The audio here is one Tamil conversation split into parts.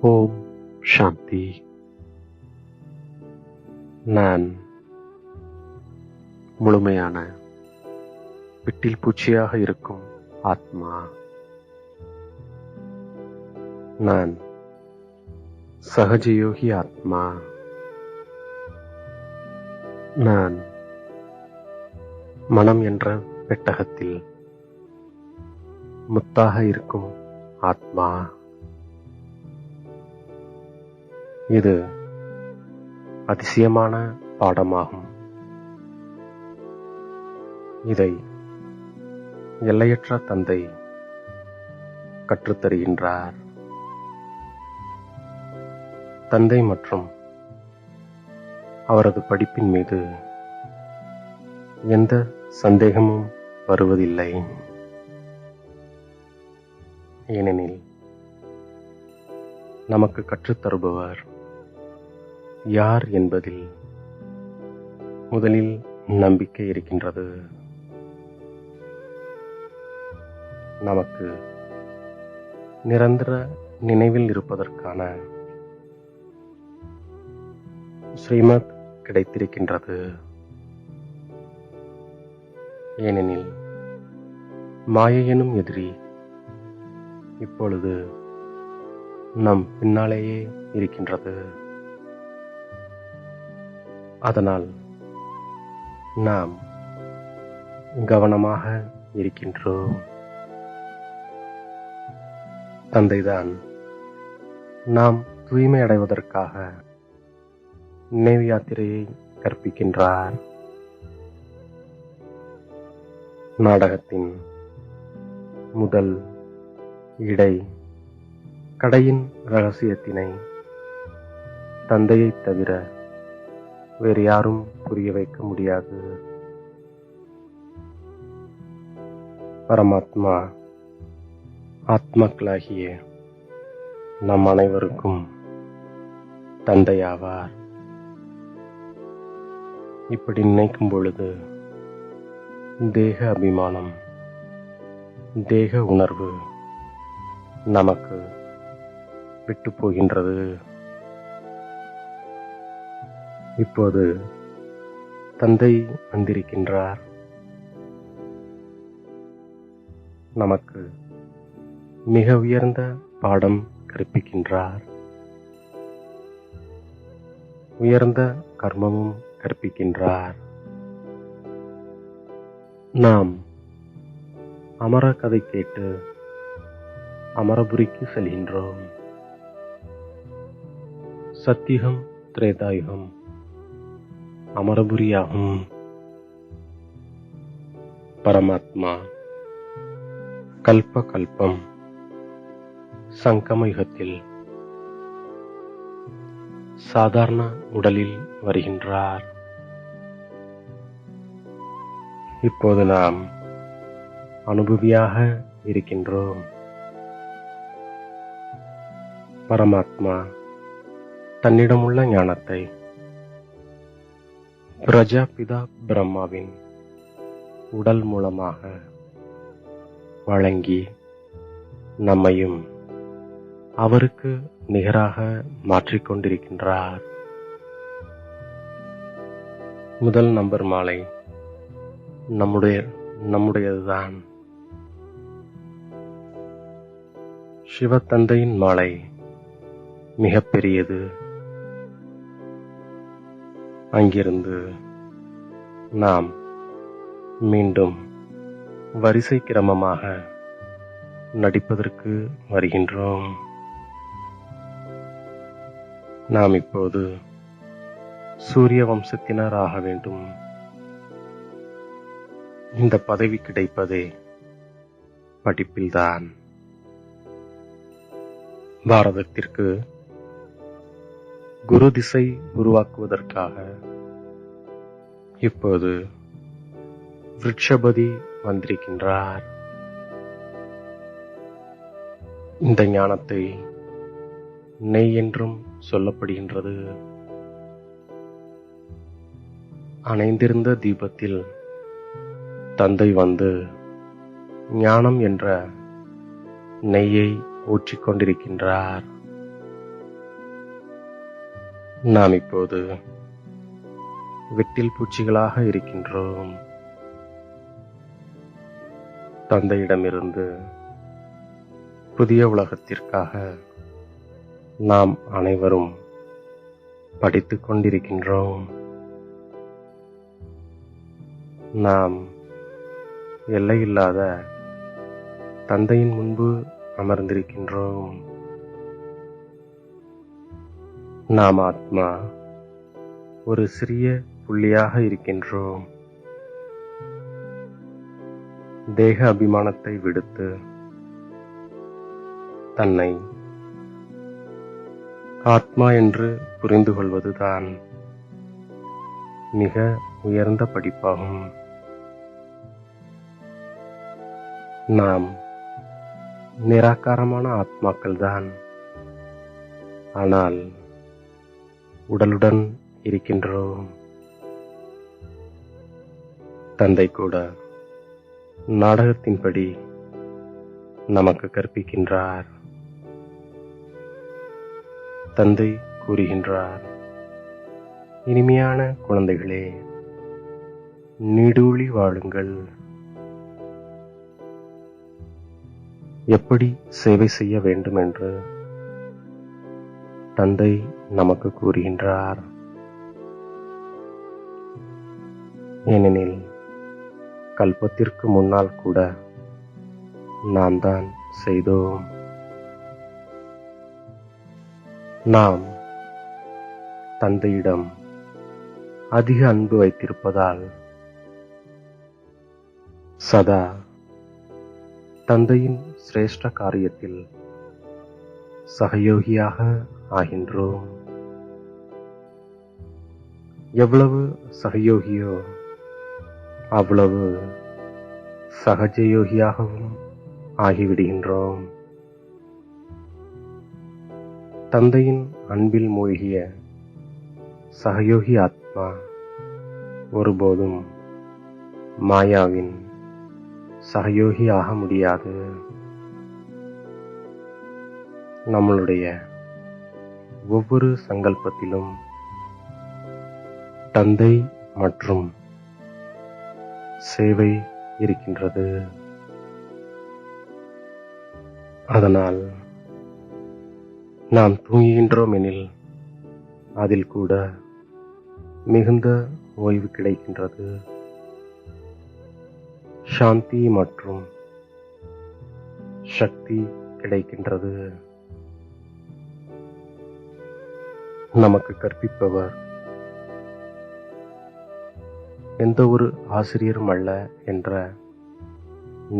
ஓம் சாந்தி. நான் முழுமையான விட்டில் பூச்சியாக இருக்கும் ஆத்மா. நான் சகஜயோகி ஆத்மா. நான் மனம் என்ற பெட்டகத்தில் முத்தாக இருக்கும் ஆத்மா. இது அதிசயமான பாடமாகும். இதை எல்லையற்ற தந்தை கற்றுத்தருகின்றார். தந்தை மற்றும் அவரது படிப்பின் மீது எந்த சந்தேகமும் வருவதில்லை. ஏனெனில் நமக்கு கற்றுத்தருபவர் யார் என்பதில் முதலில் நம்பிக்கை இருக்கின்றது. நமக்கு நிரந்தர நினைவில் இருப்பதற்கான ஸ்ரீமத் கிடைத்திருக்கின்றது. ஏனெனில் மாயை எனும் எதிரி இப்பொழுது நம் பின்னாலேயே இருக்கின்றது. அதனால் நாம் கவனமாக இருக்கின்றோம். தந்தைதான் நாம் தூய்மை அடைவதற்காக நினைவு யாத்திரையை கற்பிக்கின்றார். நாடகத்தின் முதல், இடை, கடையின் ரகசியத்தினை தந்தையைத் தவிர வேறு யாரும் புரிய வைக்க முடியாது. பரமாத்மா ஆத்மாக்களாகிய நம் அனைவருக்கும் தந்தையாவார். இப்படி நினைக்கும் பொழுது தேக அபிமானம், தேக உணர்வு நமக்கு விட்டு போகின்றது. இப்போது தந்தை வந்திருக்கின்றார். நமக்கு மிக உயர்ந்த பாடம் கற்பிக்கின்றார். உயர்ந்த கர்மமும் கற்பிக்கின்றார். நாம் அமர கதை கேட்டு அமரபுரிக்கு செல்கின்றோம். சத்தியுகம், திரேதாயுகம் அமரபுரியாகும். பரமாத்மா கல்ப கல்பம் சங்கமயுகத்தில் சாதாரண உடலில் வருகின்றார். இப்போது நாம் அனுபவியாக இருக்கின்றோம். பரமாத்மா தன்னிடமுள்ள ஞானத்தை பிரஜாபிதா பிரம்மாவின் உடல் மூலமாக வழங்கி நம்மையும் அவருக்கு நிகராக மாற்றிக்கொண்டிருக்கின்றார். முதல் நம்பர் மாலை நம்முடையதுதான். சிவத்தந்தையின் மாலை மிக பெரியது. அங்கிருந்து நாம் மீண்டும் வரிசை கிரமமாக நடிப்பதற்கு வருகின்றோம். நாம் இப்போது சூரிய வம்சத்தினர் ஆக வேண்டும். இந்த பதவி கிடைப்பதே படிப்பில்தான். பாரதத்திற்கு குரு திசை உருவாக்குவதற்காக இப்போது விருட்சபதி வந்திருக்கின்றார். இந்த ஞானத்தை நெய் என்றும் சொல்லப்படுகின்றது. அணைந்திருந்த தீபத்தில் தந்தை வந்து ஞானம் என்ற நெய்யை ஊற்றிக்கொண்டிருக்கின்றார். நாம் இப்போது விட்டில் பூச்சிகளாக இருக்கின்றோம். தந்தையிடமிருந்து புதிய உலகத்திற்காக நாம் அனைவரும் படித்துக் கொண்டிருக்கின்றோம். நாம் எல்லையில்லாத தந்தையின் முன்பு அமர்ந்திருக்கின்றோம். நாம் ஆத்மா ஒரு சிறிய புள்ளியாக இருக்கின்றோம். தேக அபிமானத்தை விடுத்து தன்னை ஆத்மா என்று புரிந்து கொள்வதுதான் மிக உயர்ந்த படிப்பாகும். நாம் நிராகாரமான ஆத்மாக்கள்தான், ஆனால் உடலுடன் இருக்கின்றோம். தந்தை கூட நாடகத்தின்படி நமக்கு கற்பிக்கின்றார். தந்தை கூறுகின்றார், இனிமையான குழந்தைகளே, நீடூழி வாழுங்கள். எப்படி சேவை செய்ய வேண்டும் என்று தந்தை நமக்கு கூறுகின்றார். ஏனெனில் கல்பத்திற்கு முன்னால் கூட நாம் தான் செய்தோம். நாம் தந்தையிடம் அதிக அன்பு வைத்திருப்பதால் சதா தந்தையின் சிரேஷ்ட காரியத்தில் சகயோகியாக ஆகின்றோம். எவ்வளவு சகயோகியோ அவ்வளவு சகஜயோகியாகவும் ஆகிவிடுகின்றோம். தந்தையின் அன்பில் மூழ்கிய சகயோகி ஆத்மா ஒருபோதும் மாயாவின் சகயோகி ஆக முடியாது. நம்மளுடைய ஒவ்வொரு சங்கல்பத்திலும் தந்தை மற்றும் சேவை இருக்கின்றது. அதனால் நாம் தூங்குகின்றோம் எனில் அதில் கூட மிகுந்த ஓய்வு கிடைக்கின்றது. சாந்தி மற்றும் சக்தி கிடைக்கின்றது. நமக்கு கற்பிப்பவர் எந்த ஒரு ஆசிரியரும் அல்ல என்ற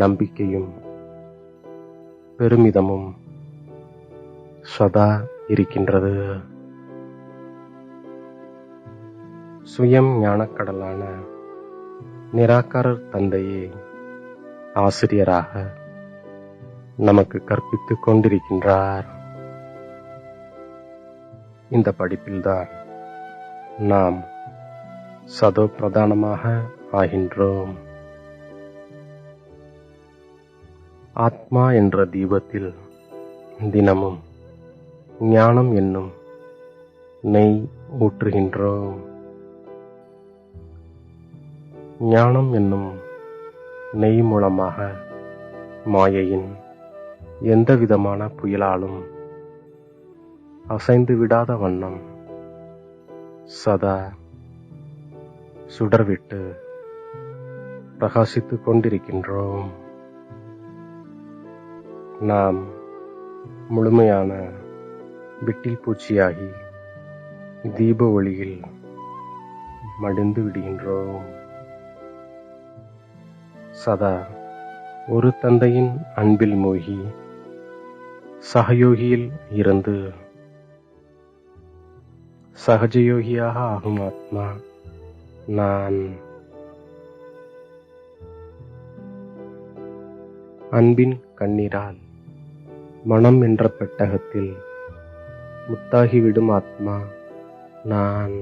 நம்பிக்கையும் பெருமிதமும் சதா இருக்கின்றது. சுயம் ஞானக்கடலான நிராகாரர் தந்தையே ஆசிரியராக நமக்கு கற்பித்துக் கொண்டிருக்கின்றார். இந்த படிப்பில்தான் நாம் சதோ பிரதானமாக ஆகின்றோம். ஆத்மா என்ற தீபத்தில் தினமும் ஞானம் என்னும் நெய் ஊற்றுகின்றோம். ஞானம் என்னும் நெய் மூலமாக மாயையின் எந்த விதமான புயலாலும் அசைந்து விடாத வண்ணம் சதா சுடர்விட்டு பிரகாசித்துக் கொண்டிருக்கின்றோம். நாம் முழுமையான விட்டில் பூச்சியாகி தீப ஒளியில் மடிந்து விடுகின்றோம். சதா ஒரு தந்தையின் அன்பில் மூழ்கி சகயோகியில் இருந்து சகஜயோகியாக ஆகும் ஆத்மா நான். அன்பின் கண்ணீரால் மனம் என்ற பெட்டகத்தில் முத்தாகிவிடும் ஆத்மா நான்.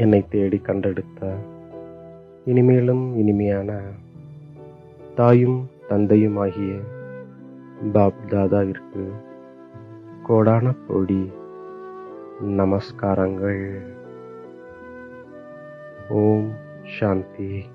என்னை தேடி கண்டெடுத்த இனிமேலும் இனிமையான தாயும் தந்தையும் ஆகிய பாப் தாதாவிற்கு கோடான கோடி நமஸ்காரங்கள். ஓம் சாந்தி.